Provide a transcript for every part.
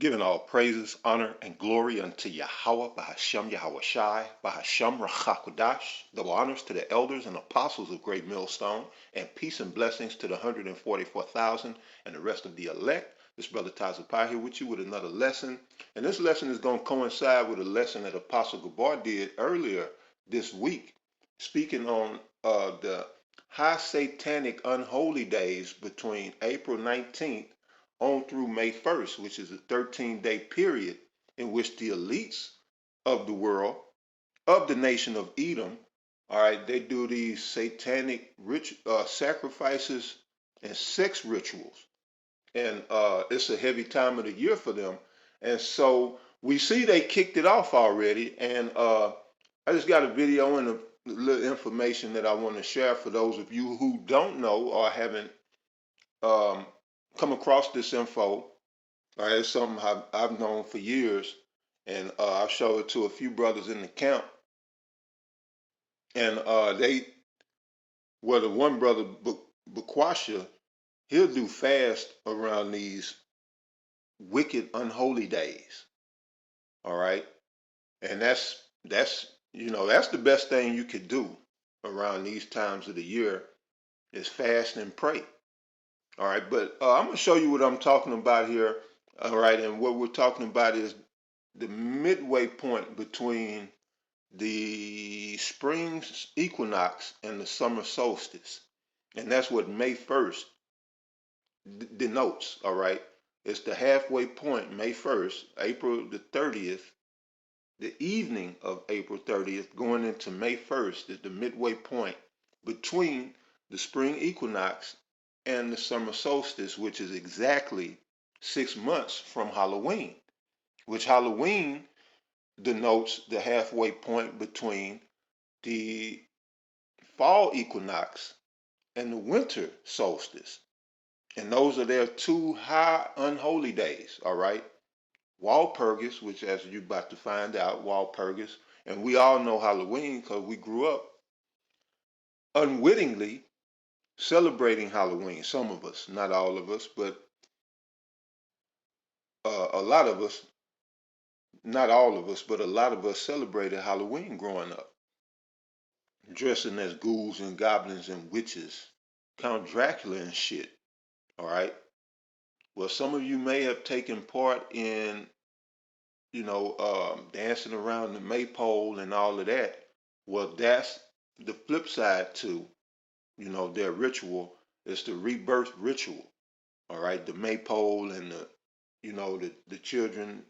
Giving all praises, honor, and glory unto Yahweh, Bahashem Yahweh Shai, Bahashem Rachakodash. Double honors to the elders and apostles of Great Millstone, and peace and blessings to the 144,000 and the rest of the elect. This brother Tazapai here with you with another lesson. And this lesson is going to coincide with a lesson that Apostle Gabar did earlier this week, speaking on the high satanic unholy days between April 19th on through May 1st, which is a 13-day period in which the elites of the world, of the nation of Edom, all right, they do these satanic sacrifices and sex rituals. And it's a heavy time of the year for them. And so we see they kicked it off already. And I just got a video and a little information that I want to share for those of you who don't know or haven't come across this info. All right, it's something I've known for years, and I've showed it to a few brothers in the camp. And the one brother, Bukwasha, he'll do fast around these wicked, unholy days. All right, and that's the best thing you could do around these times of the year is fast and pray. All right, but I'm going to show you what I'm talking about here. All right, and what we're talking about is the midway point between the spring equinox and the summer solstice. And that's what May 1st denotes, all right? It's the halfway point, May 1st, April the 30th, the evening of April 30th, going into May 1st is the midway point between the spring equinox and the summer solstice, which is exactly 6 months from Halloween, which Halloween denotes the halfway point between the fall equinox and the winter solstice. And those are their two high unholy days, all right? Walpurgis, which as you're about to find out, Walpurgis, and we all know Halloween because we grew up unwittingly celebrating Halloween. Some of us, not all of us, but a lot of us, not all of us, but a lot of us celebrated Halloween growing up, dressing as ghouls and goblins and witches, Count Dracula and shit, all right? Well, some of you may have taken part in, dancing around the maypole and all of that. Well, that's the flip side to, their ritual is the rebirth ritual, all right? The maypole and the children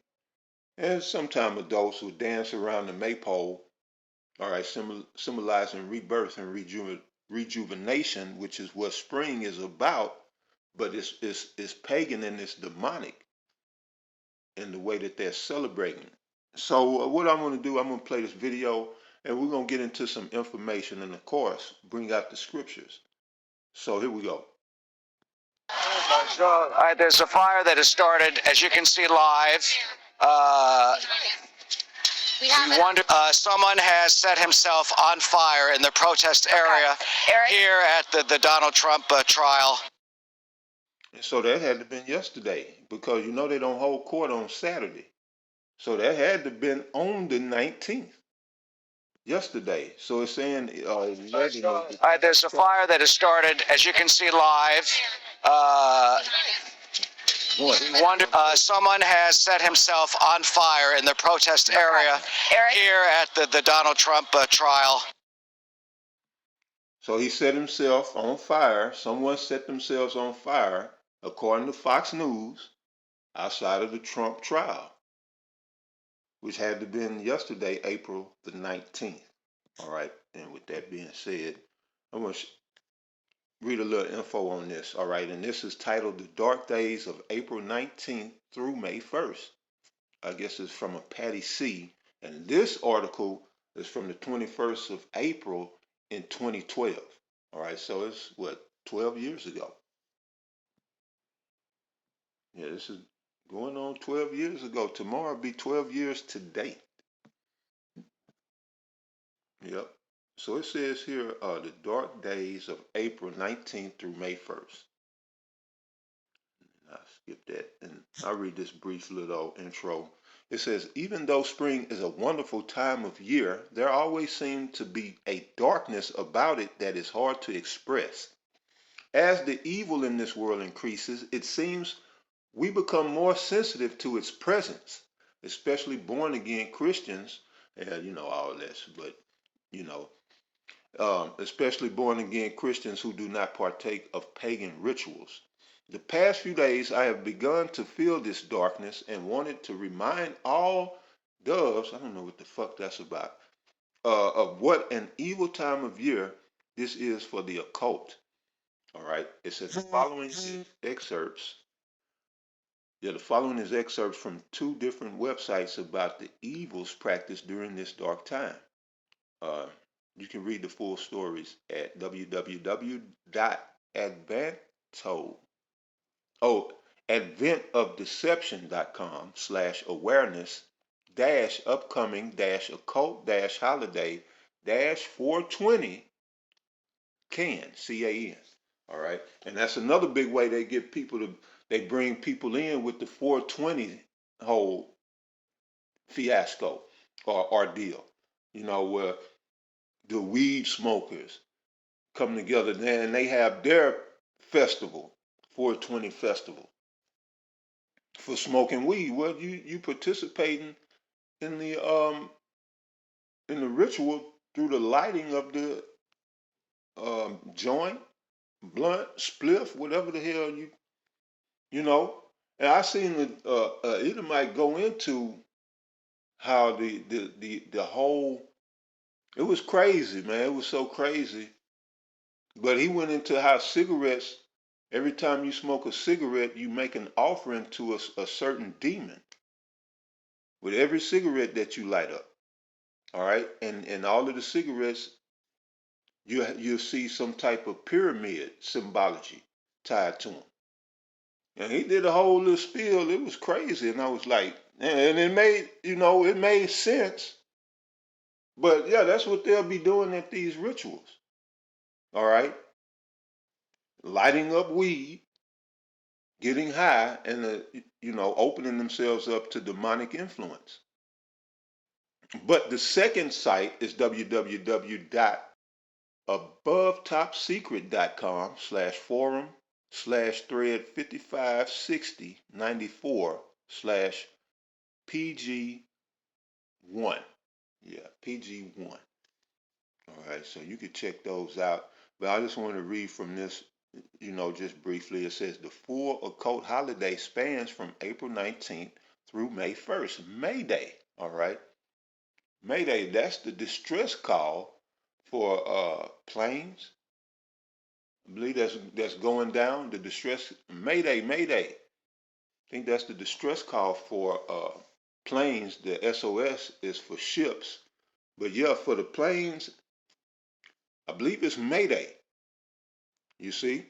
and sometimes adults who dance around the maypole, all right, symbolizing rebirth and rejuvenation, which is what spring is about, but it's pagan and it's demonic in the way that they're celebrating. So what I'm going to do, I'm going to play this video and we're going to get into some information and of course bring out the scriptures. So here we go. All right, there's a fire that has started, as you can see live. We wonder, someone has set himself on fire in the protest area here at the Donald Trump trial. And so that had to have been yesterday because they don't hold court on Saturday. So that had to have been on the 19th, yesterday. So it's saying... All right, there's a fire that has started, as you can see live. We wonder, someone has set himself on fire in the protest area here at the Donald Trump trial. So he set himself on fire. Someone set themselves on fire, according to Fox News, outside of the Trump trial, which had to have been yesterday, April the 19th. All right. And with that being said, I'm going to read a little info on this. All right. And this is titled The Dark Days of April 19th through May 1st. I guess it's from a Patty C. And this article is from the 21st of April in 2012. All right. So it's 12 years ago. Yeah, this is going on 12 years ago. Tomorrow will be 12 years to date. Yep. So it says here, the dark days of April 19th through May 1st. I'll skip that. And I'll read this brief little intro. It says, even though spring is a wonderful time of year, there always seems to be a darkness about it that is hard to express. As the evil in this world increases, it seems we become more sensitive to its presence, especially born again Christians. Yeah, you know all this, but you know, especially born again Christians who do not partake of pagan rituals. The past few days, I have begun to feel this darkness and wanted to remind all doves, I don't know what the fuck that's about, of what an evil time of year this is for the occult. All right. It says the following is excerpts. Yeah, the following is excerpts from two different websites about the evils practiced during this dark time. Uh, you can read the full stories at www.advanto, oh, adventofdeception.com/awareness dash upcoming dash occult dash holiday dash 420 CAN. All right. And that's another big way they get people to, they bring people in with the 420 whole fiasco or ordeal. You know, where the weed smokers come together then and they have their festival, 420 festival for smoking weed. Well, you participating in the ritual through the lighting of the joint, blunt, spliff, whatever the hell you know. And I seen the Edomite go into how the whole, it was crazy, man. It was so crazy. But he went into how cigarettes, every time you smoke a cigarette, you make an offering to a certain demon with every cigarette that you light up. All right. And all of the cigarettes, you see some type of pyramid symbology tied to them. And he did a whole little spiel. It was crazy. And I was like, and it made, it made sense. But yeah, that's what they'll be doing at these rituals. All right. Lighting up weed, getting high, and, opening themselves up to demonic influence. But the second site is www.abovtopsecret.com/forum/thread556094/PG1. Yeah, PG1. All right, so you could check those out. But I just want to read from this, just briefly. It says the full occult holiday spans from April 19th through May 1st. May Day, all right? May Day, that's the distress call for planes. I believe that's going down. The distress, Mayday, Mayday. I think that's the distress call for planes. The SOS is for ships. But yeah, for the planes, I believe it's Mayday. You see?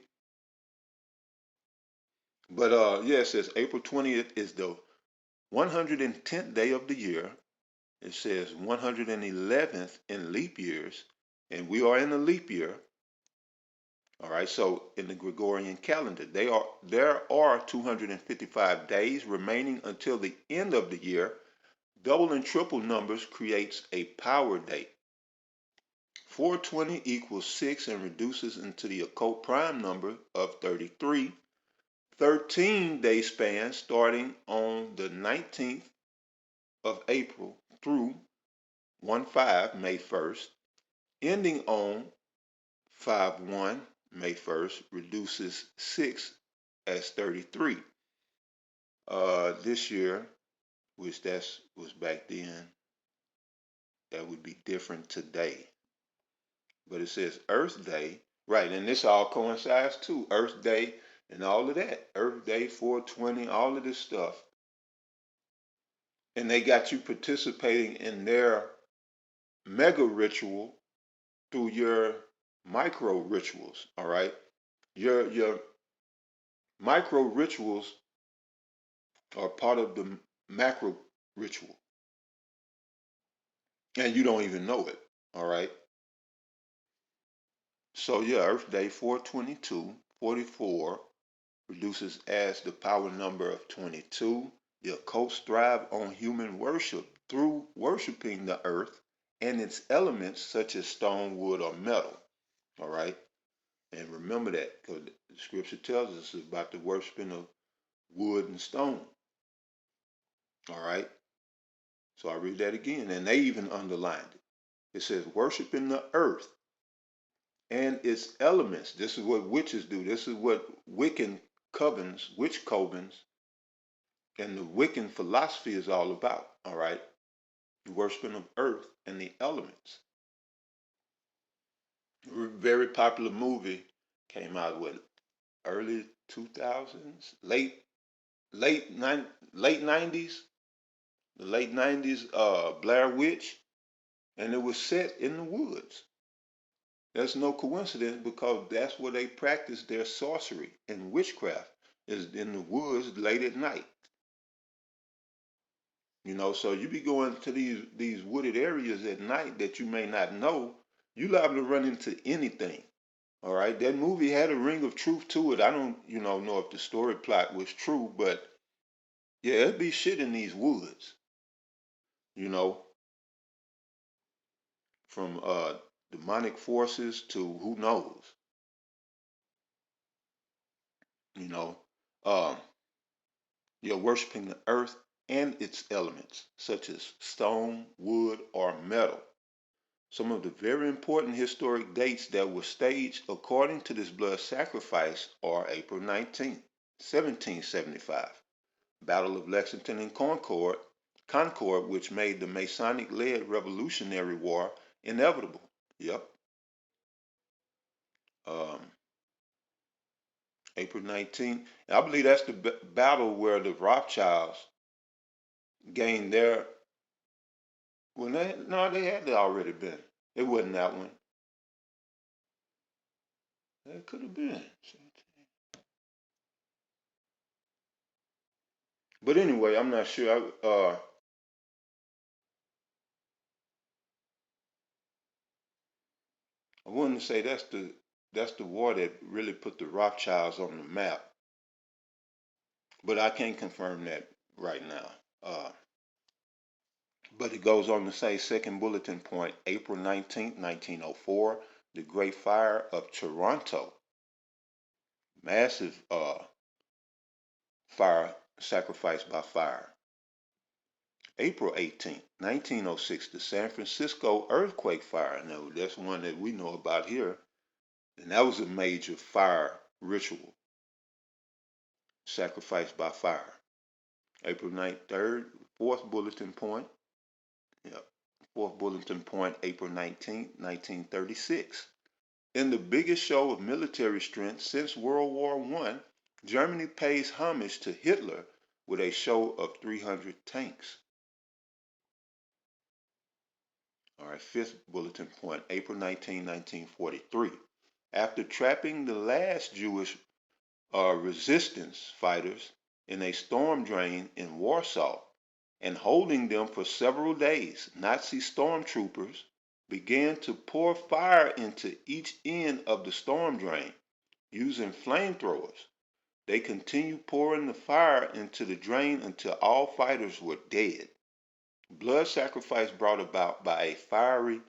But yeah, it says April 20th is the 110th day of the year. It says 111th in leap years, and we are in a leap year. All right, so in the Gregorian calendar, there are 255 days remaining until the end of the year. Double and triple numbers creates a power date. 420 equals 6 and reduces into the occult prime number of 33. 13-day span starting on the 19th of April through 1/5 May 1st, ending on 5/1 May 1st, reduces 6 as 33. This year, which was back then, that would be different today. But it says Earth Day, right? And this all coincides too. Earth Day and all of that. Earth Day, 420, all of this stuff. And they got you participating in their mega ritual through your micro rituals. All right, your micro rituals are part of the macro ritual, and you don't even know it. All right. So yeah, Earth Day 422, 44, produces as the power number of 22. The occults thrive on human worship through worshiping the earth and its elements such as stone, wood, or metal. All right. And remember that because the scripture tells us about the worshiping of wood and stone. All right. So I read that again, and they even underlined it. It says, worshiping the earth and its elements. This is what witches do. This is what Wiccan covens, witch covens, and the Wiccan philosophy is all about. All right. The worshiping of earth and the elements. A very popular movie came out with early 2000s, late 90s, the late 90s, Blair Witch, and it was set in the woods. That's no coincidence because that's where they practice their sorcery and witchcraft is in the woods late at night. So you be going to these wooded areas at night that you may not know, you liable to run into anything. All right, that movie had a ring of truth to it. I don't, know if the story plot was true, but yeah, it'd be shit in these woods. You know, from demonic forces to who knows. You know, um, you're worshiping the earth and its elements, such as stone, wood, or metal. Some of the very important historic dates that were staged according to this blood sacrifice are April 19th, 1775, Battle of Lexington and Concord, which made the Masonic-led Revolutionary War inevitable. Yep. Um, April 19th. I believe that's the battle where the Rothschilds gained their. Well, no, they had already been. It wasn't that one. It could have been. But anyway, I'm not sure. I wouldn't say that's the war that really put the Rothschilds on the map. But I can't confirm that right now. But it goes on to say, second bulletin point, April 19th, 1904, the Great Fire of Toronto. Massive fire, sacrifice by fire. April 18th, 1906, the San Francisco earthquake fire. Now, that's one that we know about here. And that was a major fire ritual, sacrifice by fire. April 3rd, fourth bulletin point. Yep. Fourth bulletin point, April 19th, 1936. In the biggest show of military strength since World War I, Germany pays homage to Hitler with a show of 300 tanks. All right, fifth bulletin point, April 19th, 1943. After trapping the last Jewish resistance fighters in a storm drain in Warsaw and holding them for several days, Nazi stormtroopers began to pour fire into each end of the storm drain using flamethrowers. They continued pouring the fire into the drain until all fighters were dead. Blood sacrifice brought about by a fiery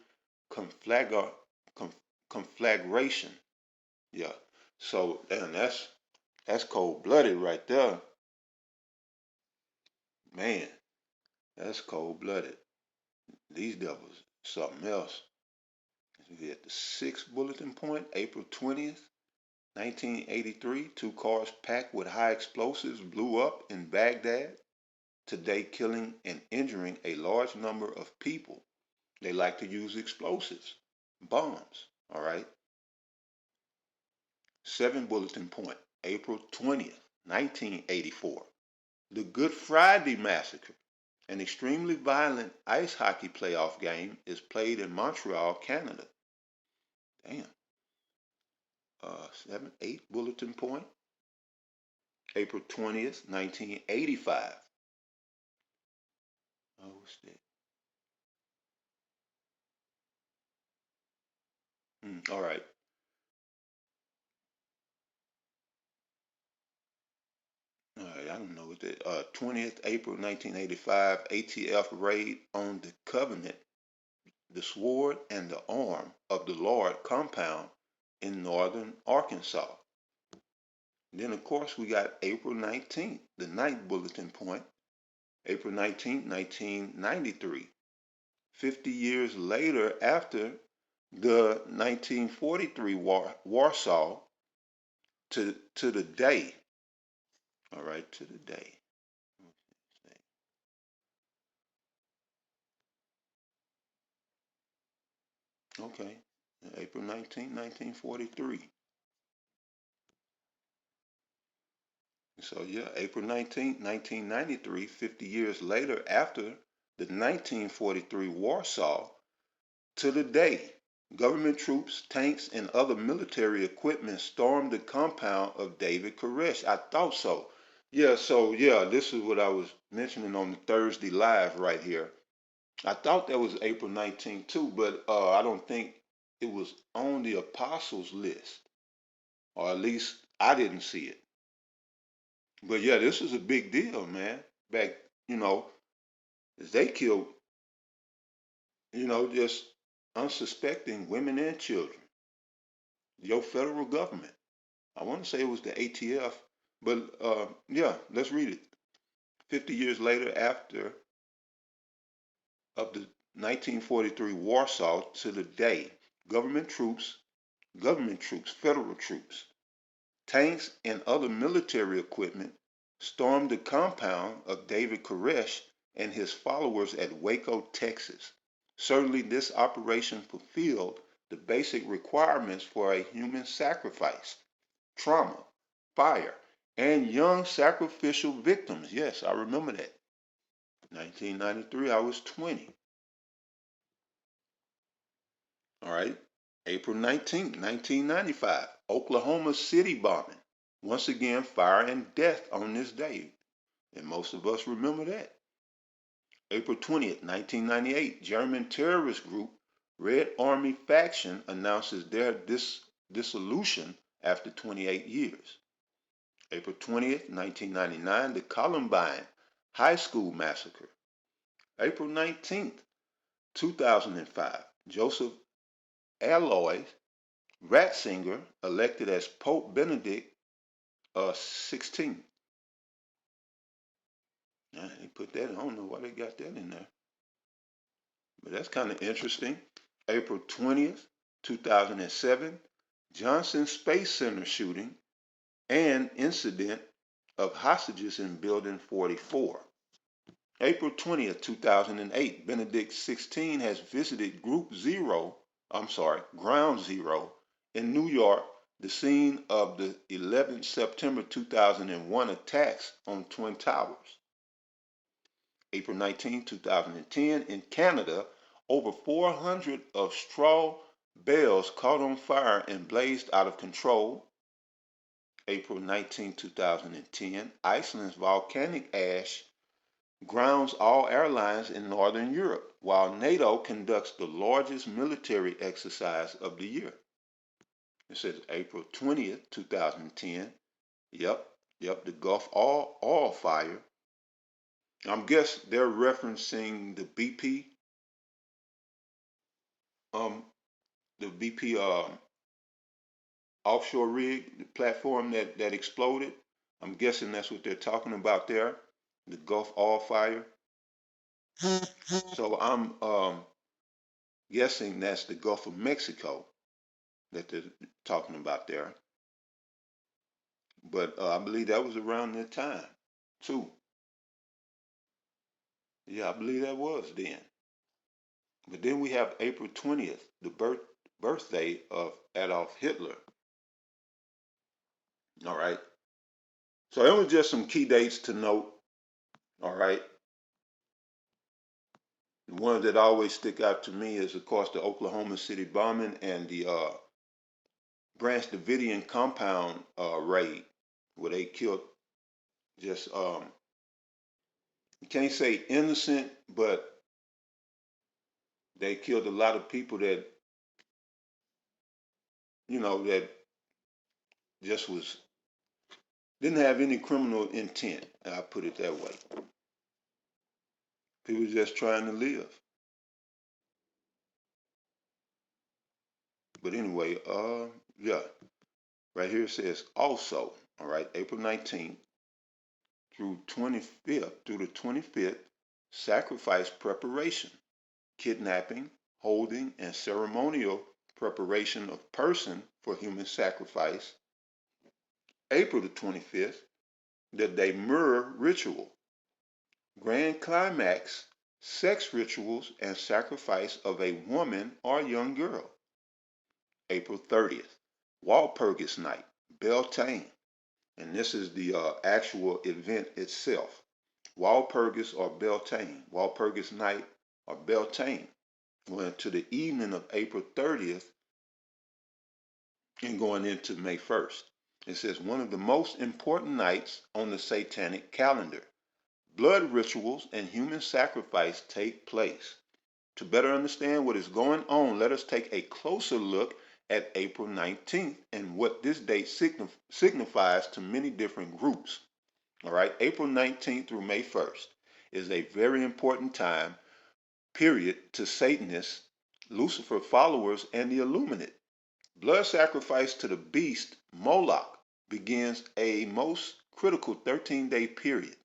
conflagration. Yeah. So, damn, that's cold blooded right there. Man, that's cold blooded. These devils, something else. We at the sixth bulletin point, April 20th, 1983. Two cars packed with high explosives blew up in Baghdad, today killing and injuring a large number of people. They like to use explosives, bombs. All right. Seven bulletin point, April 20th, 1984. The Good Friday Massacre, an extremely violent ice hockey playoff game, is played in Montreal, Canada. Damn. Eight bulletin point, April 20th, 1985. Oh, what's that? All right. right, I don't know what that. 20th April 1985, ATF raid on the Covenant, the Sword and the Arm of the Lord compound in northern Arkansas. Then, of course, we got April 19th, the night bulletin point, April 19th, 1993. 50 years later, after the 1943 Warsaw to the day. All right, to the day. Okay, April 19th, 1943. So yeah, April 19th, 1993, 50 years later after the 1943 Warsaw to the day, government troops, tanks, and other military equipment stormed the compound of David Koresh. I thought so. Yeah, this is what I was mentioning on the Thursday Live right here. I thought that was April 19th too, but I don't think it was on the apostles list, or at least I didn't see it. But yeah, this is a big deal, man. Back, you know, as they killed, just unsuspecting women and children. Your federal government. I want to say it was the ATF, but yeah, let's read it. 50 years later, after of the 1943 Warsaw to the day, government troops, federal troops, tanks, and other military equipment stormed the compound of David Koresh and his followers at Waco, Texas. Certainly, this operation fulfilled the basic requirements for a human sacrifice, trauma, fire, and young sacrificial victims. Yes, I remember that. 1993, I was 20. All right. April 19th, 1995, Oklahoma City bombing. Once again, fire and death on this day. And most of us remember that. April 20th, 1998, German terrorist group Red Army faction announces their dissolution after 28 years. April 20th, 1999, the Columbine High School Massacre. April 19th, 2005, Joseph Alois Ratzinger elected as Pope Benedict XVI. They put that, I don't know why they got that in there, but that's kind of interesting. April 20th, 2007, Johnson Space Center shooting and incident of hostages in Building 44. April 20th, 2008, Benedict XVI has visited Ground Zero in New York, the scene of the 11th September 2001 attacks on Twin Towers. April 19th, 2010, in Canada, over 400 of straw bales caught on fire and blazed out of control. April 19th, 2010, Iceland's volcanic ash grounds all airlines in Northern Europe, while NATO conducts the largest military exercise of the year. It says April 20th, 2010. Yep, the Gulf oil fire. I'm guess they're referencing um, the BP offshore rig, the platform that exploded. I'm guessing that's what they're talking about there, the Gulf oil fire. So I'm guessing that's the Gulf of Mexico that they're talking about there. But I believe that was around that time too. Yeah, I believe that was then. But then we have April 20th, the birthday of Adolf Hitler. All right. So there was just some key dates to note. All right. The ones that always stick out to me is, of course, the Oklahoma City bombing and the Branch Davidian compound raid, where they killed just you can't say innocent, but they killed a lot of people that that just was didn't have any criminal intent. I'll put it that way. People just trying to live. But anyway, yeah, right here it says also, all right, April 19th through the 25th, sacrifice preparation, kidnapping, holding, and ceremonial preparation of person for human sacrifice. April the 25th, the Demur ritual, grand climax, sex rituals and sacrifice of a woman or young girl. April 30th, Walpurgisnacht, Baaltane, and this is the actual event itself. Walpurgis or Baaltane, Walpurgisnacht or Baaltane, going to the evening of April 30th and going into May 1st. It says one of the most important nights on the satanic calendar. Blood rituals and human sacrifice take place. To better understand what is going on, let us take a closer look at April 19th and what this date signifies to many different groups. All right, April 19th through May 1st is a very important time period to Satanists, Lucifer followers, and the Illuminati. Blood sacrifice to the beast Moloch begins a most critical 13-day period.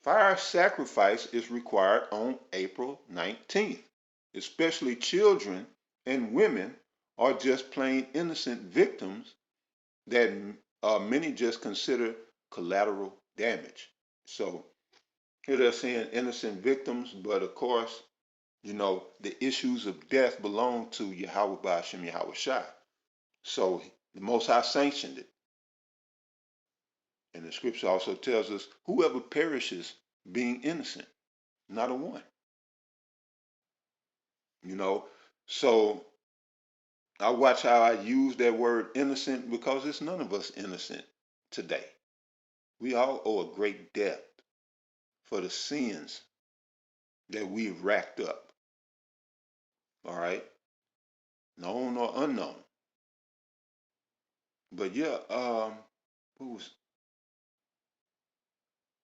Fire sacrifice is required on April 19th, especially children and women are just plain innocent victims that many just consider collateral damage. So here they're saying innocent victims, but of course, you know, the issues of death belong to Yahweh Ba'ashem Yahweh Shai. So the Most High sanctioned it. And the scripture also tells us whoever perishes being innocent, not a one. You know, so I watch how I use that word innocent because it's none of us innocent today. We all owe a great debt for the sins that we've racked up. All right, known or unknown. But yeah, who was?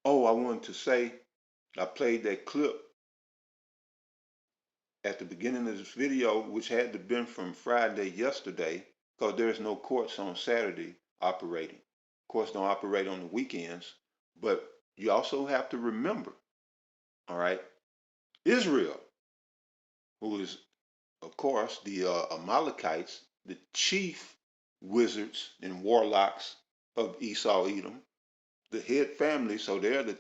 Oh, I wanted to say I played that clip at the beginning of this video, which had to been from Friday yesterday, because there's no courts on Saturday operating. Courts don't operate on the weekends, but you also have to remember, all right, Israel, who is, of course, the Amalekites, the chief wizards and warlocks of Esau Edom, the head family, so they're the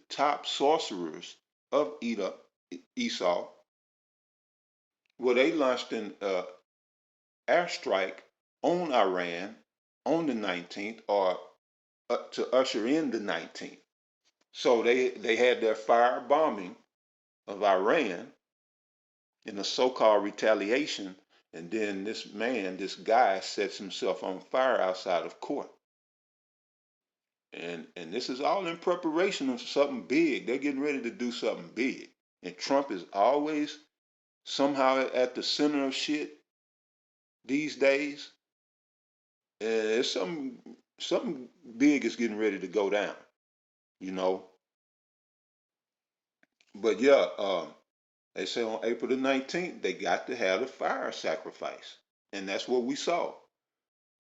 top sorcerers of Edom, Esau. Well, they launched an airstrike on Iran on the 19th, or to usher in the 19th. So they had their fire bombing of Iran in a so-called retaliation, and then this guy sets himself on fire outside of court. And this is all in preparation of something big. They're getting ready to do something big. And Trump is always somehow at the center of shit these days. And it's something big is getting ready to go down, you know. But yeah, they say on April the 19th, they got to have the fire sacrifice. And that's what we saw.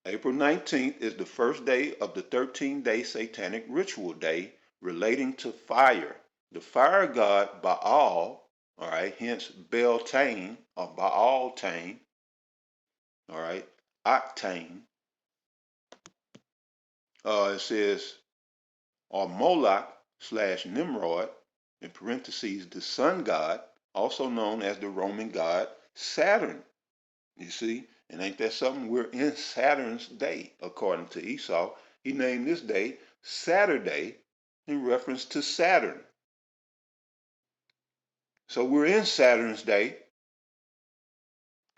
April 19th is the first day of the 13-day satanic ritual day relating to fire. The fire god Baal, all right, hence Beltane or Baaltane, all right, Octane. It says, or Moloch / Nimrod, in parentheses, the sun god, also known as the Roman god Saturn. You see, and ain't that something? We're in Saturn's day, according to Esau. He named this day Saturday in reference to Saturn. So we're in Saturn's day,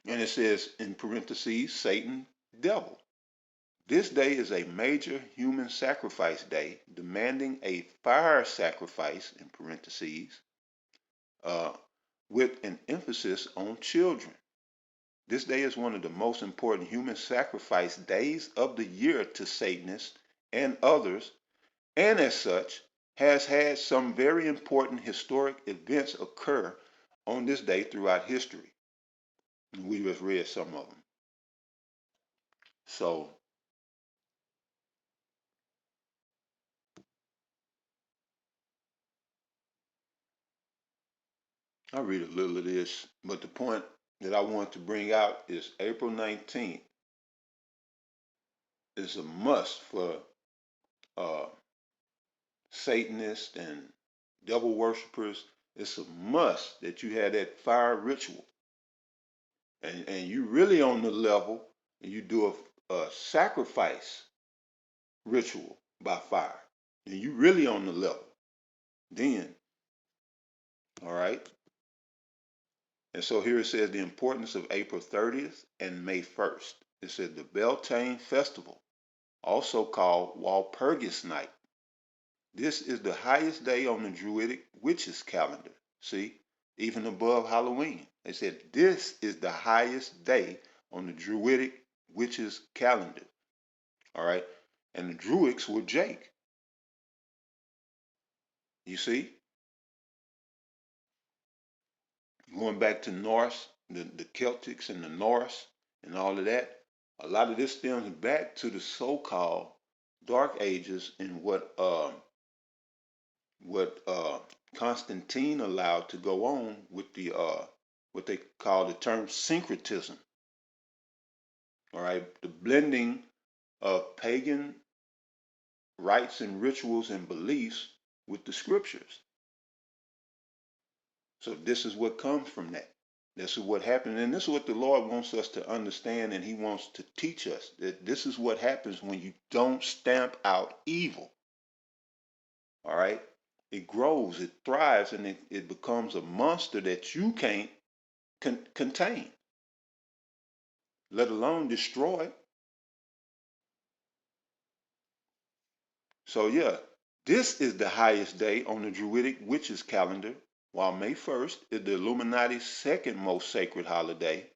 and it says in parentheses, Satan, devil. This day is a major human sacrifice day, demanding a fire sacrifice, in parentheses, with an emphasis on children. This day is one of the most important human sacrifice days of the year to Satanists and others, and as such has had some very important historic events occur on this day throughout history. And we just read some of them. So I'll read a little of this, but the point that I want to bring out is April 19th is a must for uh, Satanists and devil worshippers. It's a must that you have that fire ritual, and you really on the level, and you do a sacrifice ritual by fire, and you really on the level. Then, all right. And so here it says the importance of April 30th and May 1st. It said the Beltane Festival, also called Walpurgisnacht. This is the highest day on the Druidic witches calendar. See, even above Halloween. They said this is the highest day on the Druidic witches calendar. All right. And the Druids were Jake. You see, going back to Norse, the Celtics and the Norse and all of that, a lot of this stems back to the so-called Dark Ages and what Constantine allowed to go on with the what they call the term syncretism. All right, the blending of pagan rites and rituals and beliefs with the scriptures. So this is what comes from that. This is what happened, and this is what the Lord wants us to understand, and He wants to teach us that this is what happens when you don't stamp out evil. All right, it grows, it thrives, and it becomes a monster that you can't contain, let alone destroy. So yeah, this is the highest day on the Druidic witches calendar, while May 1st is the Illuminati's second most sacred holiday.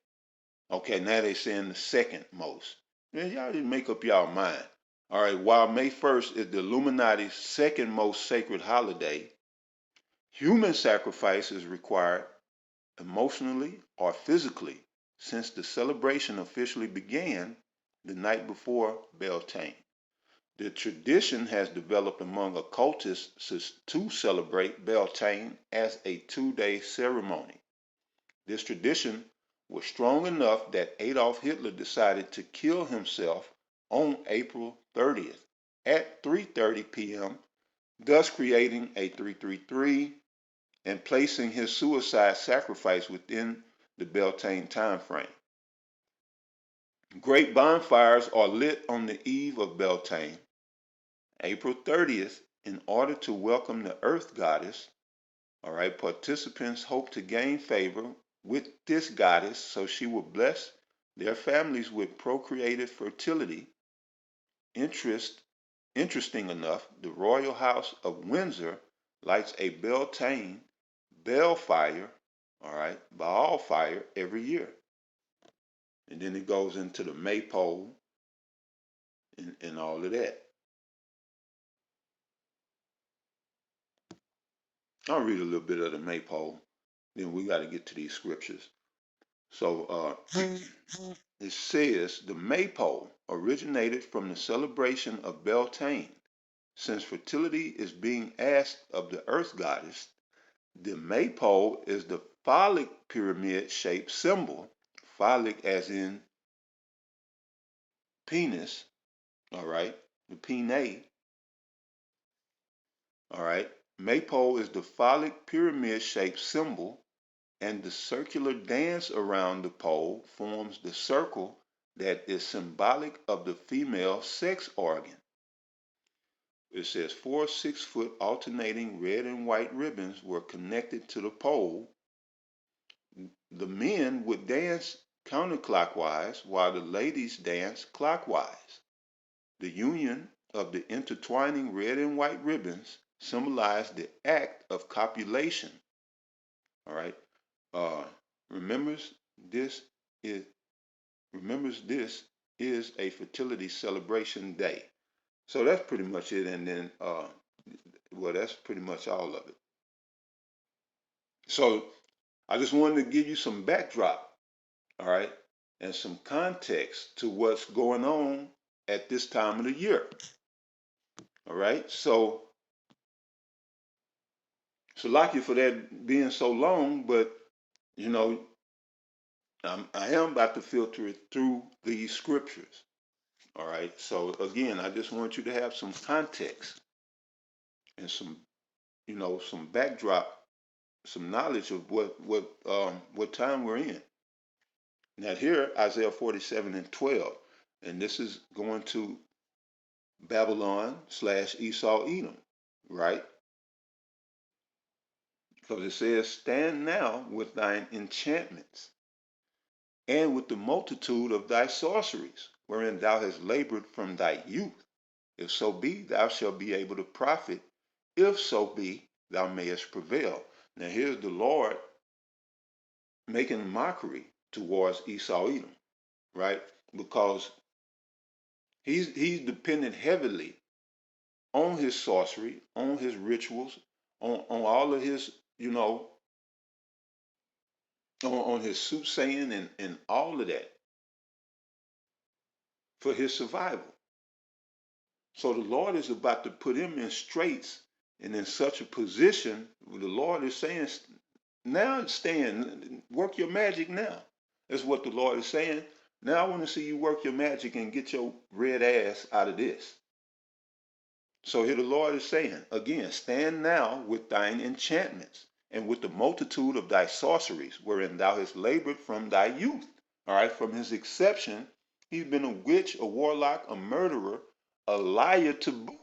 Okay, now they're saying the second most. Man, y'all didn't make up y'all mind. All right, while May 1st is the Illuminati's second most sacred holiday, human sacrifice is required emotionally or physically since the celebration officially began the night before Beltane. The tradition has developed among occultists to celebrate Beltane as a 2-day ceremony. This tradition was strong enough that Adolf Hitler decided to kill himself on April 30th at 3:30 p.m., thus creating a 333 and placing his suicide sacrifice within the Beltane time frame. Great bonfires are lit on the eve of Beltane, April 30th, in order to welcome the Earth Goddess. All right, participants hope to gain favor with this goddess so she will bless their families with procreative fertility. Interesting enough, the Royal House of Windsor lights a Beltane Balefire, all right, Baal fire every year. And then it goes into the maypole and all of that. I'll read a little bit of the maypole, then we got to get to these scriptures. So it says the maypole originated from the celebration of Beltane. Since fertility is being asked of the earth goddess, the maypole is the phallic pyramid shaped symbol, phallic as in penis, all right, the pene, all right. Maypole is the phallic pyramid shaped symbol, and the circular dance around the pole forms the circle that is symbolic of the female sex organ. It says 4 6-foot alternating red and white ribbons were connected to the pole. The men would dance counterclockwise while the ladies danced clockwise. The union of the intertwining red and white ribbons symbolized the act of copulation. All right. Uh, remembers this is remembers this is a fertility celebration day. So that's pretty much it. And then, well, that's pretty much all of it. So I just wanted to give you some backdrop, all right, and some context to what's going on at this time of the year. All right. So like you for that being so long, but you know, I am about to filter it through these scriptures. All right. So again, I just want you to have some context and some, some backdrop, some knowledge of what time we're in. Now here, Isaiah 47 and 12, and this is going to Babylon / Esau Edom, right? Because it says, stand now with thine enchantments and with the multitude of thy sorceries, wherein thou hast labored from thy youth. If so be, thou shalt be able to profit. If so be, thou mayest prevail. Now here's the Lord making mockery towards Esau Edom, right? Because he's dependent heavily on his sorcery, on his rituals, on all of his, on his soothsaying and all of that for his survival. So the Lord is about to put him in straits and in such a position where the Lord is saying, now stand, work your magic now. That's what the Lord is saying. Now I want to see you work your magic and get your red ass out of this. So here the Lord is saying, again, stand now with thine enchantments and with the multitude of thy sorceries, wherein thou hast labored from thy youth. All right, from his exception, he's been a witch, a warlock, a murderer, a liar to boot,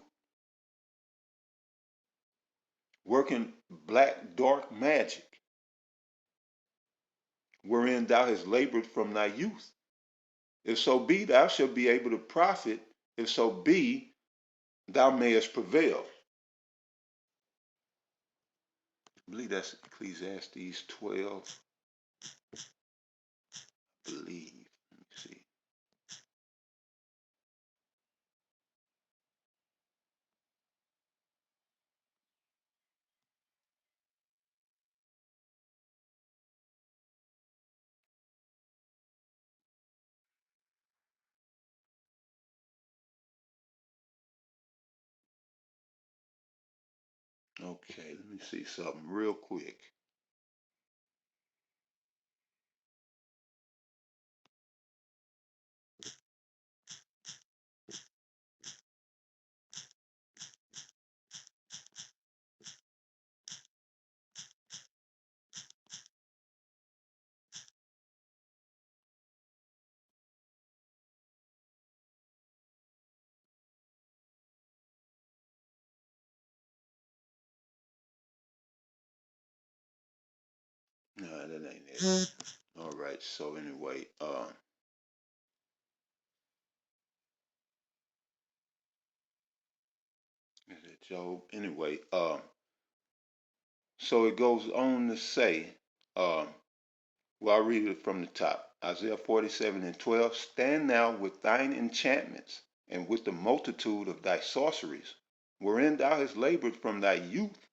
working black, dark magic, wherein thou hast labored from thy youth. If so be, thou shalt be able to profit. If so be, thou mayest prevail. I believe that's Ecclesiastes 12. I believe. Let me see. Okay, let me see something real quick. No, that ain't it. All right, so anyway, is it Job? Anyway, so it goes on to say, um, well, I'll read it from the top. Isaiah 47 and 12, stand now with thine enchantments and with the multitude of thy sorceries, wherein thou hast labored from thy youth.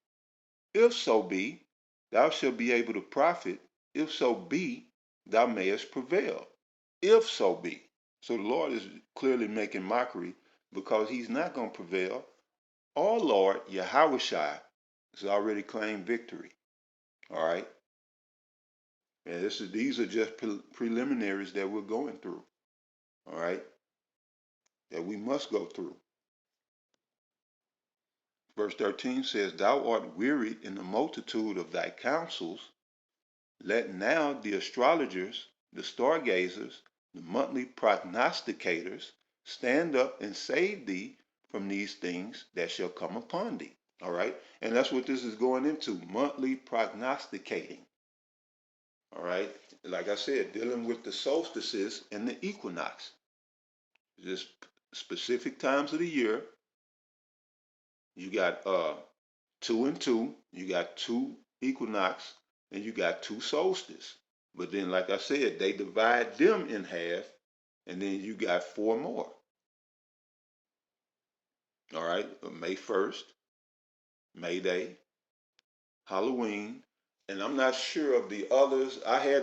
If so be, thou shalt be able to profit. If so be, thou mayest prevail. If so be. So the Lord is clearly making mockery because he's not going to prevail. Our Lord, Yahushua, has already claimed victory. All right. And these are just preliminaries that we're going through. All right. That we must go through. Verse 13 says, thou art wearied in the multitude of thy counsels. Let now the astrologers, the stargazers, the monthly prognosticators stand up and save thee from these things that shall come upon thee. All right. And that's what this is going into, monthly prognosticating. All right. Like I said, dealing with the solstices and the equinox. Just specific times of the year. You got 2 and 2. You got 2 equinox and you got 2 solstices. But then, like I said, they divide them in half, and then you got 4 more. All right, May 1st, May Day, Halloween, and I'm not sure of the others. I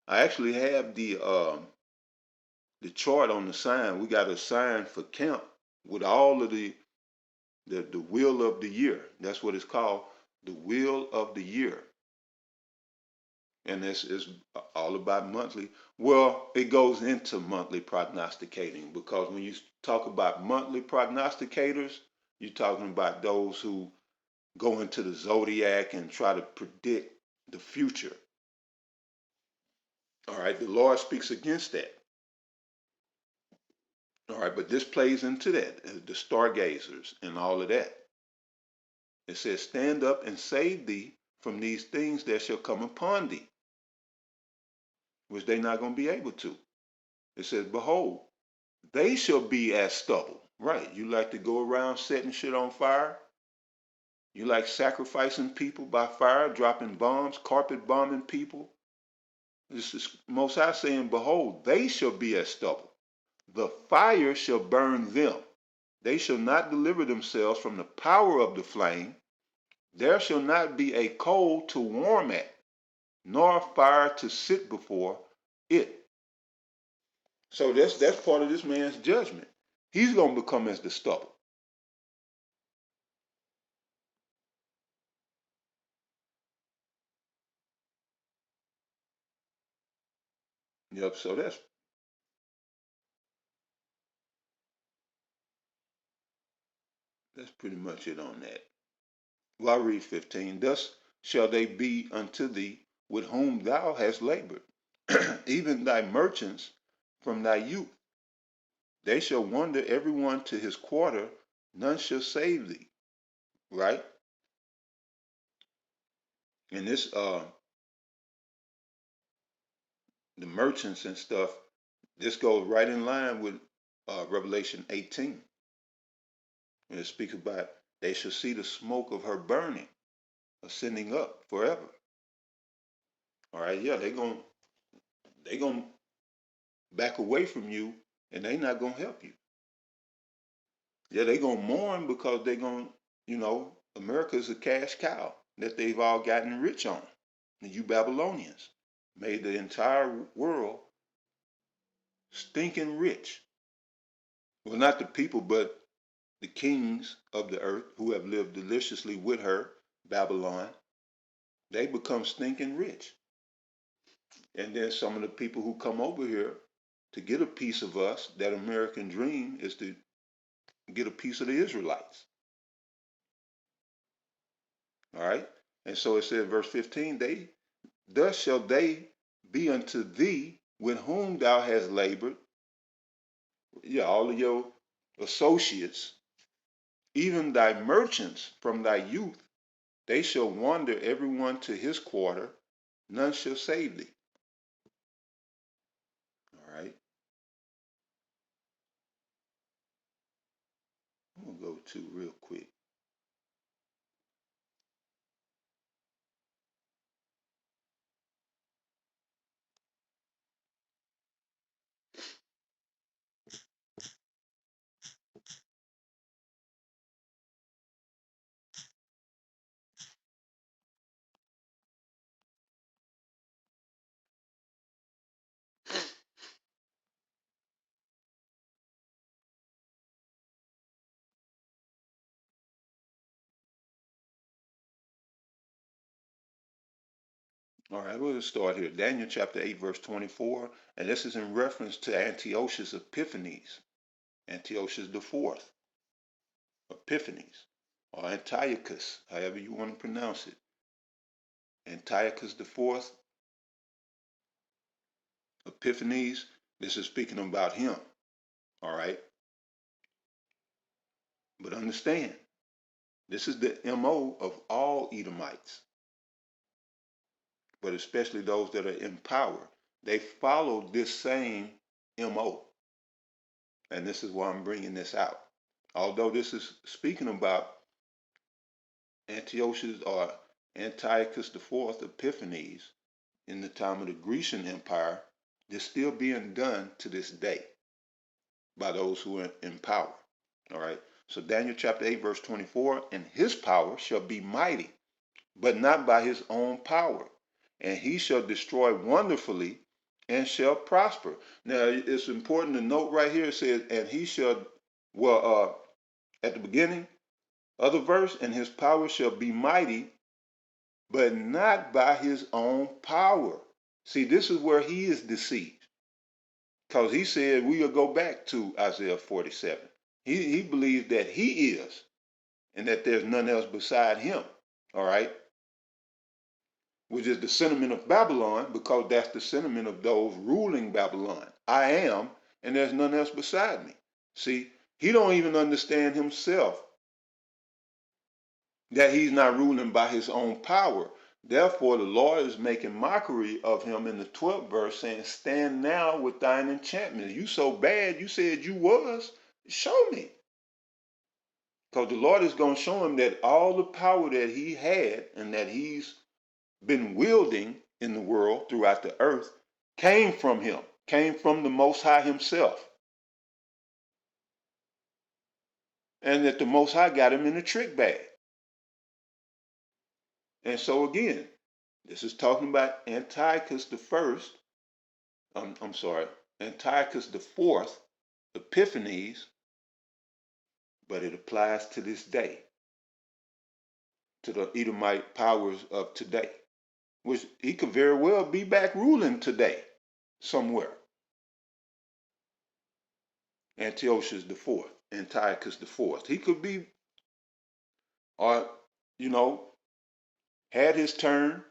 actually have the chart on the sign. We got a sign for camp with all of the wheel of the year. That's what it's called, the wheel of the year, and this is all about monthly. Well, it goes into monthly prognosticating because when you talk about monthly prognosticators, you're talking about those who go into the zodiac and try to predict the future. All right, the Lord speaks against that. All right, but this plays into that, the stargazers and all of that. It says, stand up and save thee from these things that shall come upon thee, which they not going to be able to. It says, behold, they shall be as stubble. Right, you like to go around setting shit on fire? You like sacrificing people by fire, dropping bombs, carpet bombing people? This is Most High saying, behold, they shall be as stubble. The fire shall burn them. They shall not deliver themselves from the power of the flame. There shall not be a coal to warm at, nor a fire to sit before it. So that's part of this man's judgment. He's going to become as the stubble. Yep. So that's pretty much it on that. Well, I read 15. Thus shall they be unto thee with whom thou hast labored, even thy merchants from thy youth. They shall wander every one to his quarter, none shall save thee. Right? And this the merchants and stuff, this goes right in line with Revelation 18. When it speaks about they shall see the smoke of her burning, ascending up forever. All right, yeah, they gonna back away from you, and they not gonna help you. Yeah, they gonna mourn because they gonna, America's a cash cow that they've all gotten rich on. And you Babylonians made the entire world stinking rich. Well, not the people, but the kings of the earth who have lived deliciously with her, Babylon. They become stinking rich. And then some of the people who come over here to get a piece of us, that American dream is to get a piece of the Israelites. All right. And so it said, verse 15, thus shall they be unto thee with whom thou hast labored. Yeah, all of your associates, even thy merchants from thy youth, they shall wander every one to his quarter, none shall save thee. All right. I'm going to go to real quick. All right, we'll start here. Daniel chapter 8, verse 24. And this is in reference to Antiochus Epiphanes, Antiochus the fourth, Epiphanes, or Antiochus, however you want to pronounce it. Antiochus the fourth, Epiphanes, this is speaking about him. All right. But understand, this is the MO of all Edomites, but especially those that are in power. They follow this same MO. And this is why I'm bringing this out. Although this is speaking about Antiochus or Antiochus IV Epiphanes in the time of the Grecian Empire, this still being done to this day by those who are in power. All right. So Daniel chapter 8, verse 24, and his power shall be mighty, but not by his own power. And he shall destroy wonderfully and shall prosper. Now, it's important to note right here, it says, and he shall, at the beginning of the verse, and his power shall be mighty, but not by his own power. See, this is where he is deceived. Because he said we will go back to Isaiah 47. He believes that he is, and that there's none else beside him. All right? Which is the sentiment of Babylon, because that's the sentiment of those ruling Babylon. I am, and there's none else beside me. See, he don't even understand himself that he's not ruling by his own power. Therefore, the Lord is making mockery of him in the 12th verse, saying, stand now with thine enchantment. You so bad, you said you was. Show me. Because the Lord is going to show him that all the power that he had and that he's been wielding in the world throughout the earth came from him, came from the Most High himself. And that the Most High got him in a trick bag. And so again, this is talking about Antiochus the first, I'm sorry, Antiochus the fourth, Epiphanes, but it applies to this day, to the Edomite powers of today, which he could very well be back ruling today somewhere. Antiochus the fourth, Antiochus the fourth. He could be, or, had his turn.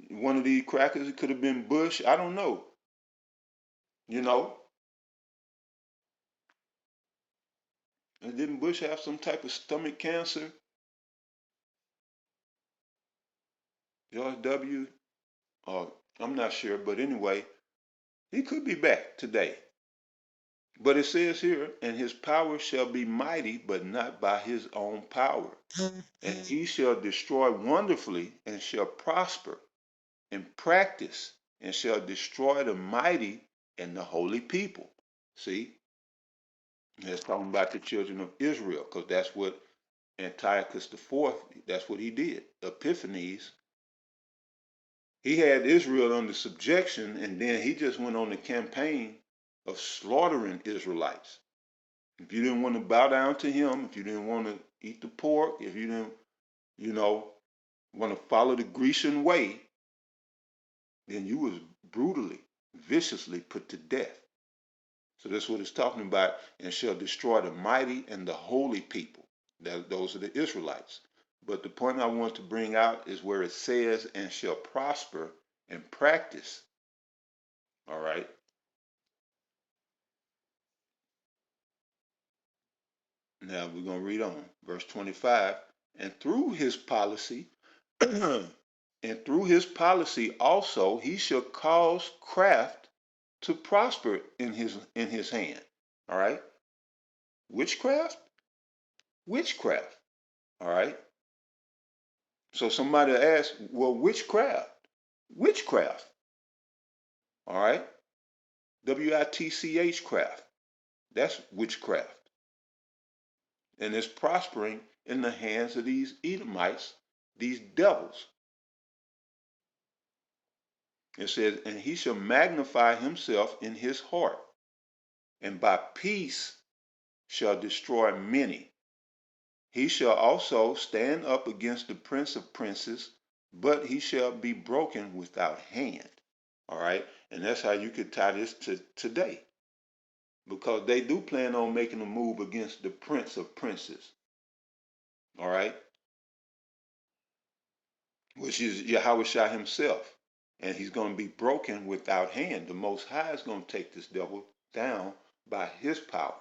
One of these crackers, it could have been Bush. I don't know. And didn't Bush have some type of stomach cancer? George W. I'm not sure, but anyway, he could be back today. But it says here, and his power shall be mighty, but not by his own power. And he shall destroy wonderfully and shall prosper in practice and shall destroy the mighty and the holy people. See? That's talking about the children of Israel, because that's what Antiochus the fourth, that's what he did. Epiphanes, he had Israel under subjection, and then he just went on the campaign of slaughtering Israelites. If you didn't want to bow down to him, if you didn't want to eat the pork, if you didn't, want to follow the Grecian way, then you was brutally, viciously put to death. So that's what it's talking about, and shall destroy the mighty and the holy people. Those are the Israelites. But the point I want to bring out is where it says, and shall prosper in practice. All right. Now we're going to read on. Verse 25. And through his policy, and through his policy also, he shall cause craft to prosper in his hand. All right. Witchcraft? Witchcraft. All right. So somebody asked, well, witchcraft? Witchcraft. All right. WITCH craft. That's witchcraft. And it's prospering in the hands of these Edomites, these devils. It says, and he shall magnify himself in his heart, and by peace shall destroy many. He shall also stand up against the prince of princes, but he shall be broken without hand. All right. And that's how you could tie this to today. Because they do plan on making a move against the prince of princes. All right. Which is Yahushua himself. And he's going to be broken without hand. The Most High is going to take this devil down by his power.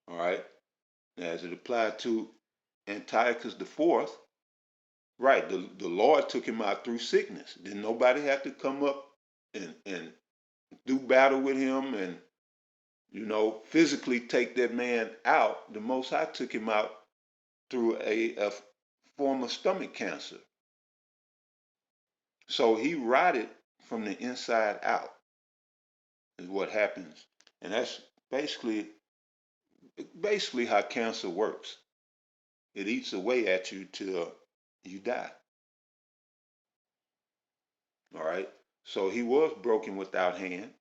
All right. Now, as it applied to Antiochus the fourth, right, the Lord took him out through sickness. Didn't nobody have to come up and do battle with him and, physically take that man out. The Most High took him out through a form of stomach cancer. So he rotted from the inside out, is what happens. And that's basically Basically how cancer works. It eats away at you till you die. All right. So he was broken without hand,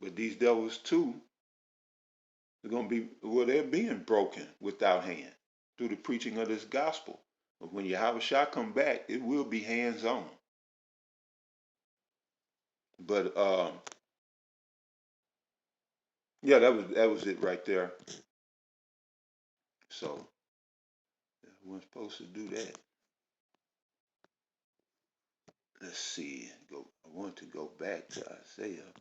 but these devils too are going to be, well, they're being broken without hand through the preaching of this gospel. But when Yahweh Shah come back, it will be hands on. But yeah, that was it right there. So I wasn't supposed to do that. Let's see. Go. I want to go back to Isaiah.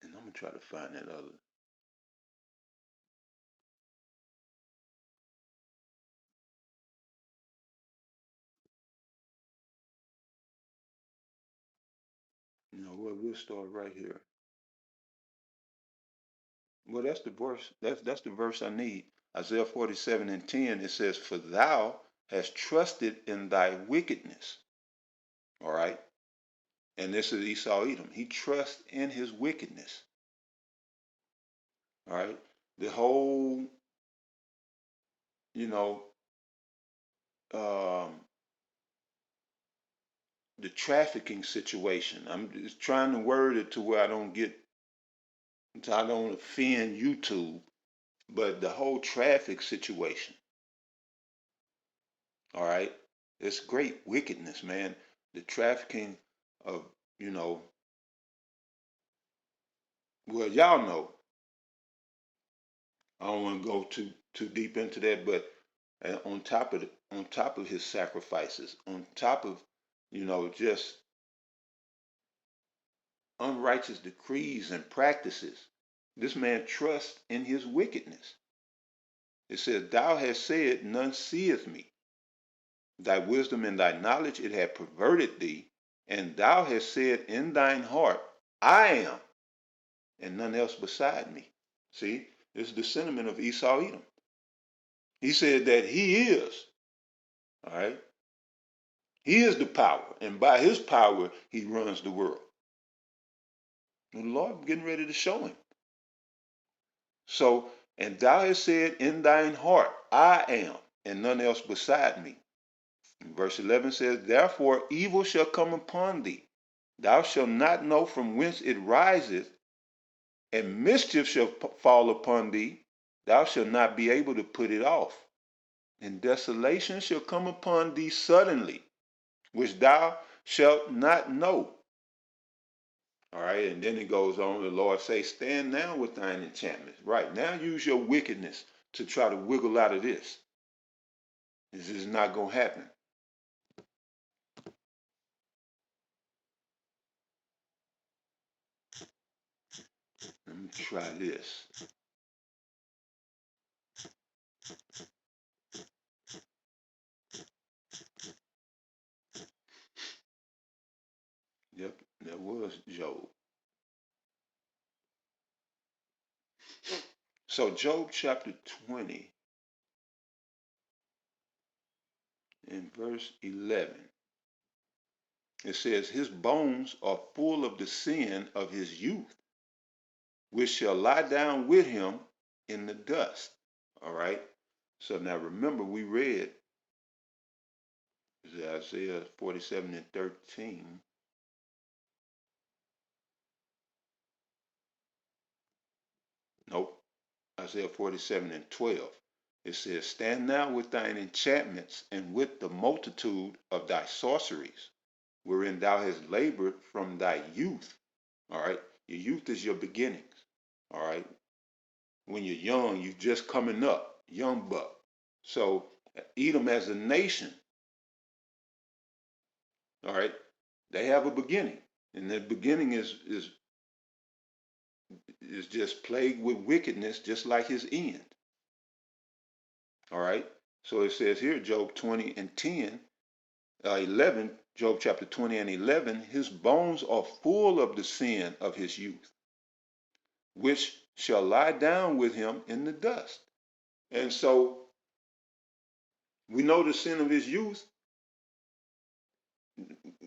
And I'm gonna try to find that other. Well, we'll start right here. Well, that's the verse. That's the verse I need. Isaiah 47:10. It says, "For thou hast trusted in thy wickedness." All right. And this is Esau Edom. He trusts in his wickedness. All right. The whole, you know, um, the trafficking situation. I'm just trying to word it to where I don't offend YouTube, but the whole traffic situation. All right. It's great wickedness, man. The trafficking of, you know, well, y'all know. I don't want to go too deep into that, but on top of his sacrifices, on top of, just unrighteous decrees and practices, this man trusts in his wickedness. It says, "Thou hast said, none seeth me. Thy wisdom and thy knowledge it hath perverted thee, and thou hast said in thine heart, I am, and none else beside me." See, this is the sentiment of Esau Edom. He said that he is, all right? He is the power, and by his power, he runs the world. And the Lord getting ready to show him. So, and thou hast said in thine heart, I am, and none else beside me. And verse 11 says, "Therefore evil shall come upon thee. Thou shalt not know from whence it riseth, and mischief shall fall upon thee. Thou shalt not be able to put it off. And desolation shall come upon thee suddenly, which thou shalt not know." All right, and then it goes on, the Lord says, "Stand now with thine enchantments." Right, now use your wickedness to try to wiggle out of this. This is not going to happen. Let me try this. Yep, that was Job. So Job chapter 20 in verse 11, it says, "His bones are full of the sin of his youth, which shall lie down with him in the dust." All right. So now remember, we read Isaiah 47:13. Nope. Isaiah 47:12. It says, "Stand now with thine enchantments and with the multitude of thy sorceries, wherein thou hast labored from thy youth." All right. Your youth is your beginnings. All right. When you're young, you're just coming up, young buck. So Edom as a nation, all right, they have a beginning. And the beginning is just plagued with wickedness, just like his end. All right. So it says here, Job 20 and 10, 11, Job chapter 20 and 11, "His bones are full of the sin of his youth, which shall lie down with him in the dust." And so we know the sin of his youth,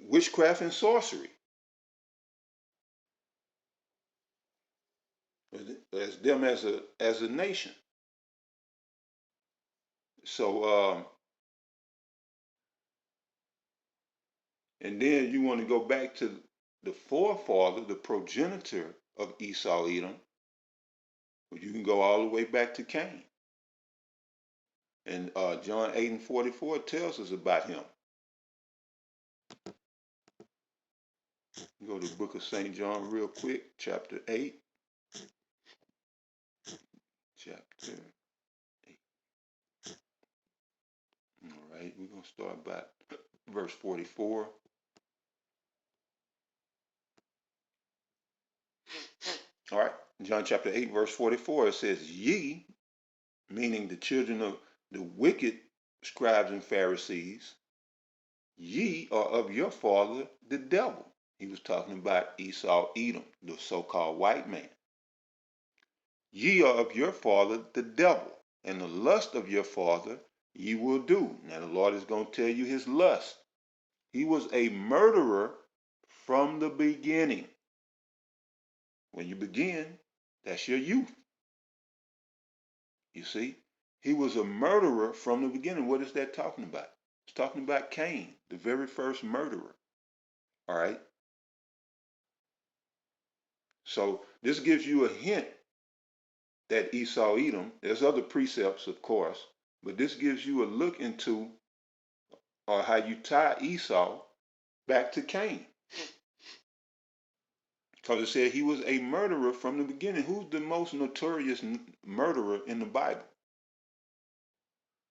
witchcraft and sorcery, as them as a nation. So and then you want to go back to the forefather, the progenitor of Esau Edom. You can go all the way back to Cain. And John 8:44 tells us about him. Go to the book of St. John real quick, chapter 8. Chapter 8. All right, we're going to start by verse 44. All right, John chapter 8, verse 44, it says, Ye, meaning the children of the wicked scribes and Pharisees, ye are of your father, the devil. He was talking about Esau Edom, the so-called white man. Ye are of your father, the devil, and the lust of your father ye will do. Now the Lord is going to tell you his lust. He was a murderer from the beginning. When you begin, that's your youth. You see, he was a murderer from the beginning. What is that talking about? It's talking about Cain, the very first murderer. All right. So this gives you a hint that Esau Edom, there's other precepts, of course, but this gives you a look into how you tie Esau back to Cain. Because it said he was a murderer from the beginning. Who's the most notorious murderer in the Bible?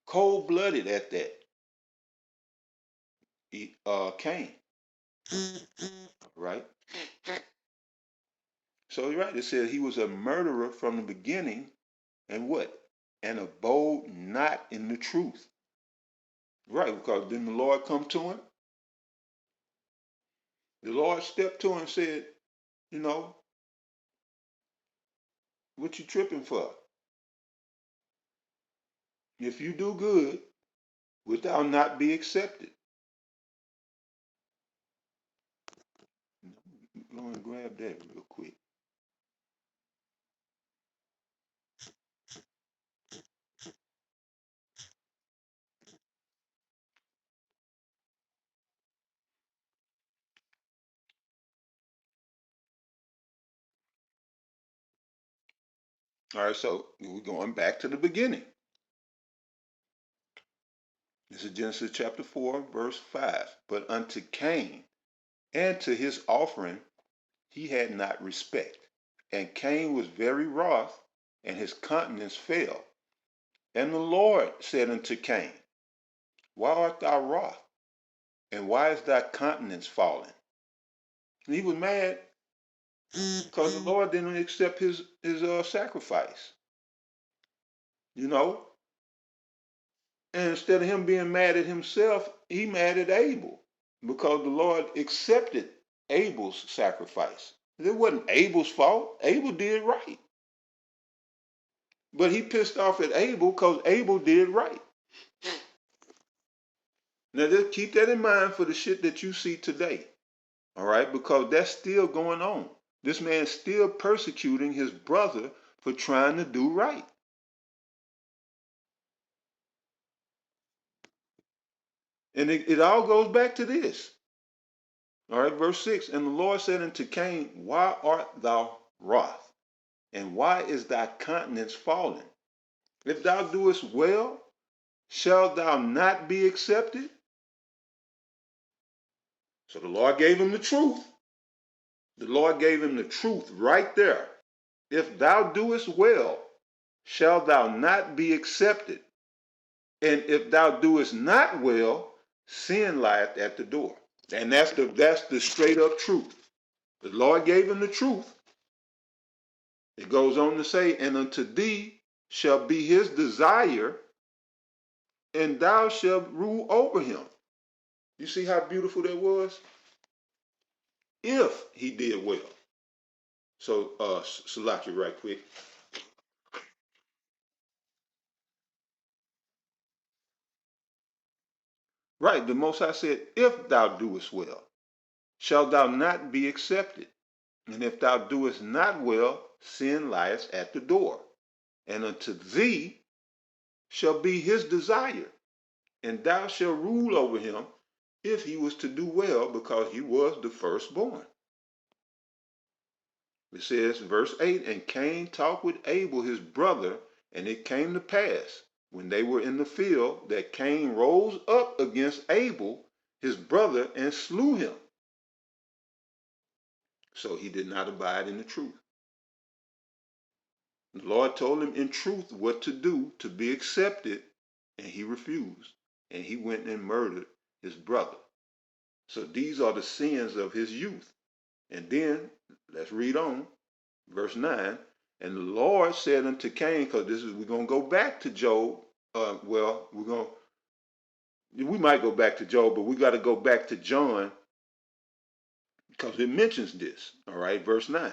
Cold-blooded at that. Cain. Right? So you're right. It says he was a murderer from the beginning, and what? And abode not in the truth. Right, because didn't the Lord come to him? The Lord stepped to him and said, you know, what you tripping for? If you do good, wilt thou not be accepted? Go and grab that real quick. All right, so we're going back to the beginning. This is Genesis chapter 4, verse 5. But unto Cain and to his offering he had not respect. And Cain was very wroth, and his countenance fell. And the Lord said unto Cain, Why art thou wroth? And why is thy countenance fallen? And he was mad because the Lord didn't accept his sacrifice. You know? And instead of him being mad at himself, he mad at Abel because the Lord accepted Abel's sacrifice. It wasn't Abel's fault. Abel did right. But he pissed off at Abel because Abel did right. Now just keep that in mind for the shit that you see today. All right? Because that's still going on. This man's still persecuting his brother for trying to do right. And it all goes back to this. All right, verse 6. And the Lord said unto Cain, Why art thou wroth? And why is thy countenance fallen? If thou doest well, shalt thou not be accepted? So the Lord gave him the truth. The Lord gave him the truth right there. If thou doest well, shalt thou not be accepted? And if thou doest not well, sin lieth at the door. And that's the straight up truth. The Lord gave him the truth. It goes on to say, and unto thee shall be his desire, and thou shalt rule over him. You see how beautiful that was? If he did well. So, Salaki, right quick. Right, the Most High said, if thou doest well, shalt thou not be accepted. And if thou doest not well, sin lieth at the door. And unto thee shall be his desire, and thou shalt rule over him if he was to do well, because he was the firstborn. It says, verse 8, and Cain talked with Abel his brother, and it came to pass, when they were in the field, that Cain rose up against Abel his brother and slew him. So he did not abide in the truth. The Lord told him in truth what to do to be accepted, and he refused. And he went and murdered his brother. So these are the sins of his youth. And then, let's read on, verse 9. And the Lord said unto Cain, because we're going to go back to Job. We might go back to Job, but we got to go back to John, because it mentions this. All right, verse 9.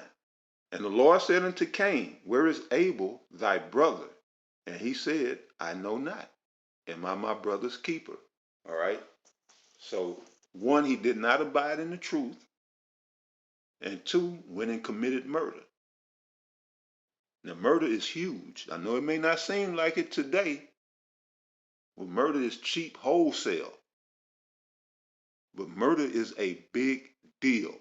And the Lord said unto Cain, where is Abel thy brother? And he said, I know not. Am I my brother's keeper? All right. So, one, he did not abide in the truth. And two, went and committed murder. Now, murder is huge. I know it may not seem like it today, but murder is cheap wholesale. But murder is a big deal.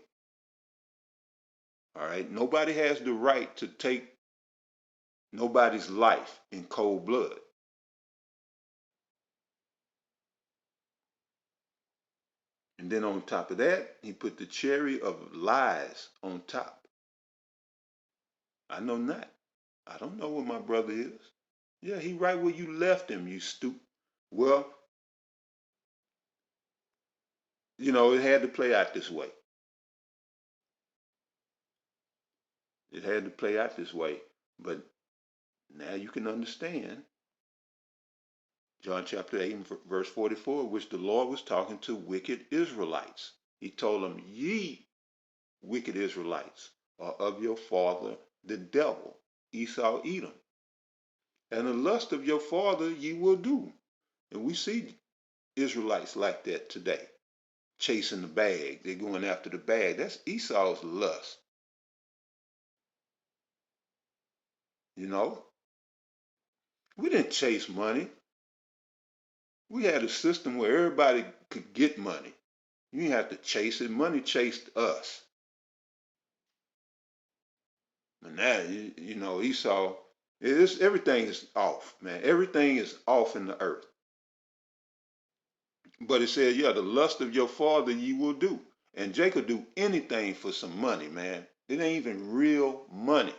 All right. Nobody has the right to take nobody's life in cold blood. And then on top of that, he put the cherry of lies on top. I know not. I don't know where my brother is. Yeah, he right where you left him, you stupid. Well, it had to play out this way. It had to play out this way. But now you can understand John chapter 8 and verse 44, which the Lord was talking to wicked Israelites. He told them, ye wicked Israelites are of your father the devil, Esau Edom. And the lust of your father ye will do. And we see Israelites like that today, chasing the bag. They're going after the bag. That's Esau's lust. We didn't chase money. We had a system where everybody could get money. You didn't have to chase it. Money chased us. And now, Esau, everything is off, man. Everything is off in the earth. But it said, yeah, the lust of your father ye will do. And Jacob do anything for some money, man. It ain't even real money.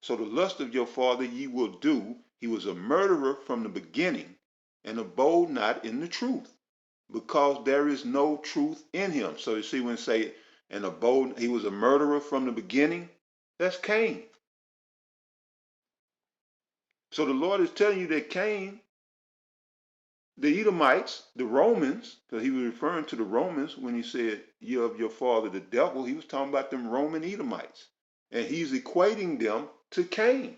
So the lust of your father ye will do. He was a murderer from the beginning, and abode not in the truth, because there is no truth in him. So you see when it say, and abode, he was a murderer from the beginning, that's Cain. So the Lord is telling you that Cain, the Edomites, the Romans, because he was referring to the Romans when he said, ye of your father the devil, he was talking about them Roman Edomites. And he's equating them to Cain.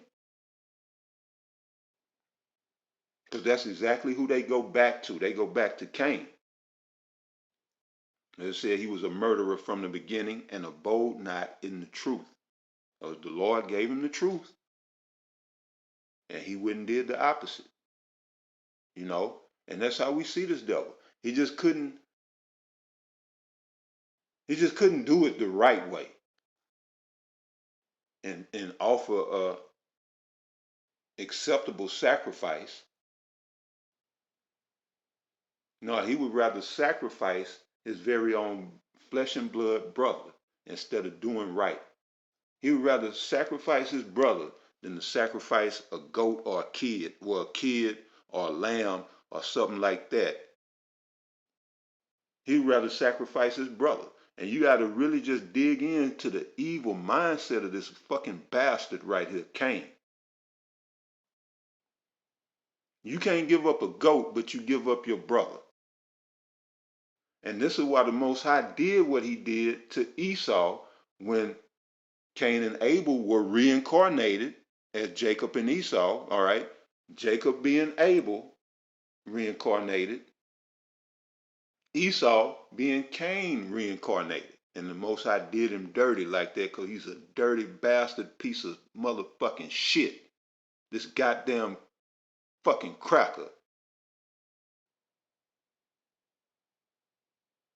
Because that's exactly who they go back to. They go back to Cain. It said he was a murderer from the beginning and abode not in the truth. So the Lord gave him the truth, and he went and did the opposite. And that's how we see this devil. He just couldn't do it the right way and offer a acceptable sacrifice. No, he would rather sacrifice his very own flesh and blood brother instead of doing right. He would rather sacrifice his brother than to sacrifice a goat or a kid or a lamb or something like that. He'd rather sacrifice his brother. And you got to really just dig into the evil mindset of this fucking bastard right here, Cain. You can't give up a goat, but you give up your brother. And this is why the Most High did what he did to Esau when Cain and Abel were reincarnated as Jacob and Esau, all right? Jacob being Abel reincarnated, Esau being Cain reincarnated. And the Most High did him dirty like that because he's a dirty bastard piece of motherfucking shit. This goddamn fucking cracker.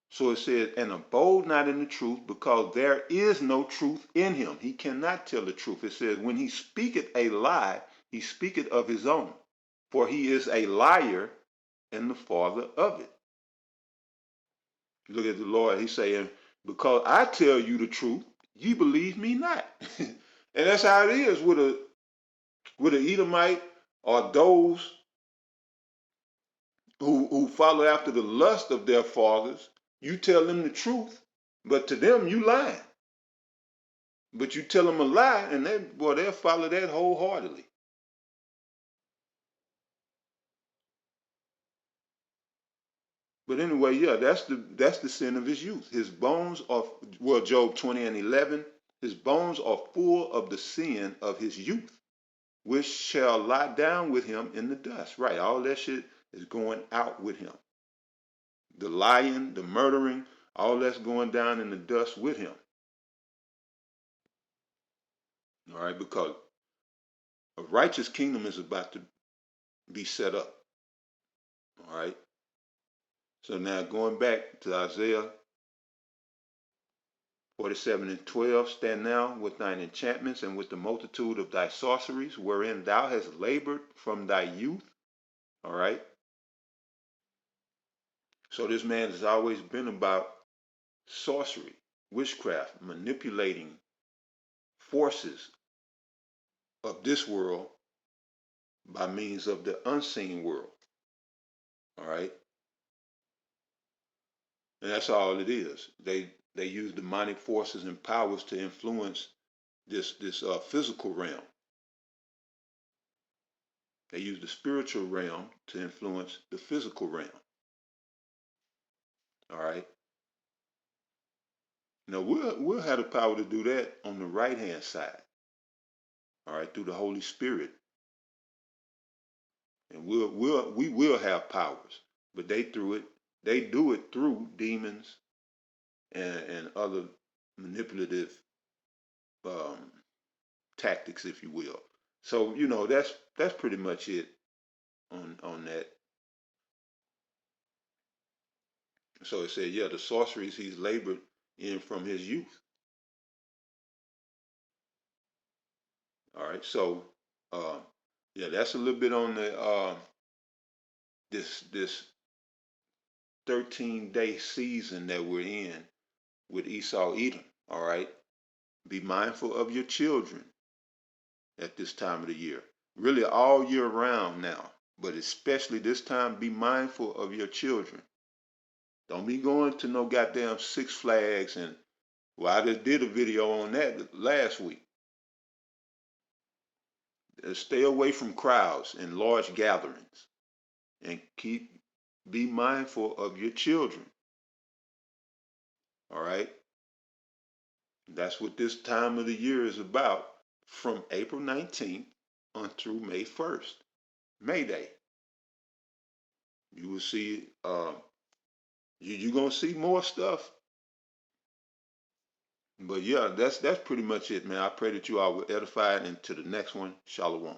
So it says, and abode not in the truth, because there is no truth in him. He cannot tell the truth. It says, when he speaketh a lie, he speaketh of his own. For he is a liar and the father of it. Look at the Lord. He's saying, because I tell you the truth, ye believe me not. And that's how it is with an Edomite or those who follow after the lust of their fathers. You tell them the truth, but to them you lying. But you tell them a lie, and they'll follow that wholeheartedly. But anyway, yeah, that's the sin of his youth. His bones are, well, Job 20:11, his bones are full of the sin of his youth, which shall lie down with him in the dust. Right, all that shit is going out with him. The lying, the murdering, all that's going down in the dust with him. All right, because a righteous kingdom is about to be set up. All right. So now going back to Isaiah 47:12, stand now with thine enchantments and with the multitude of thy sorceries, wherein thou hast labored from thy youth. All right. So this man has always been about sorcery, witchcraft, manipulating forces of this world by means of the unseen world. All right. And that's all it is. They use demonic forces and powers to influence this physical realm. They use the spiritual realm to influence the physical realm. All right. Now we'll have the power to do that on the right hand side. All right, through the Holy Spirit, and we will have powers, but they do it through demons and other manipulative um, tactics, if you will. So that's pretty much it on that. So it said, yeah, the sorceries he's labored in from his youth. All right, so uh, yeah, that's a little bit on the this 13-day season that we're in with Esau Edom. All right, be mindful of your children at this time of the year. Really, all year round now, but especially this time, be mindful of your children. Don't be going to no goddamn Six Flags and well, I just did a video on that last week. Stay away from crowds and large gatherings and be mindful of your children. All right. That's what this time of the year is about from April 19th on through May 1st. May Day. You will see, you're going to see more stuff. But yeah, that's pretty much it, man. I pray that you all will edify it. And to the next one, Shalom.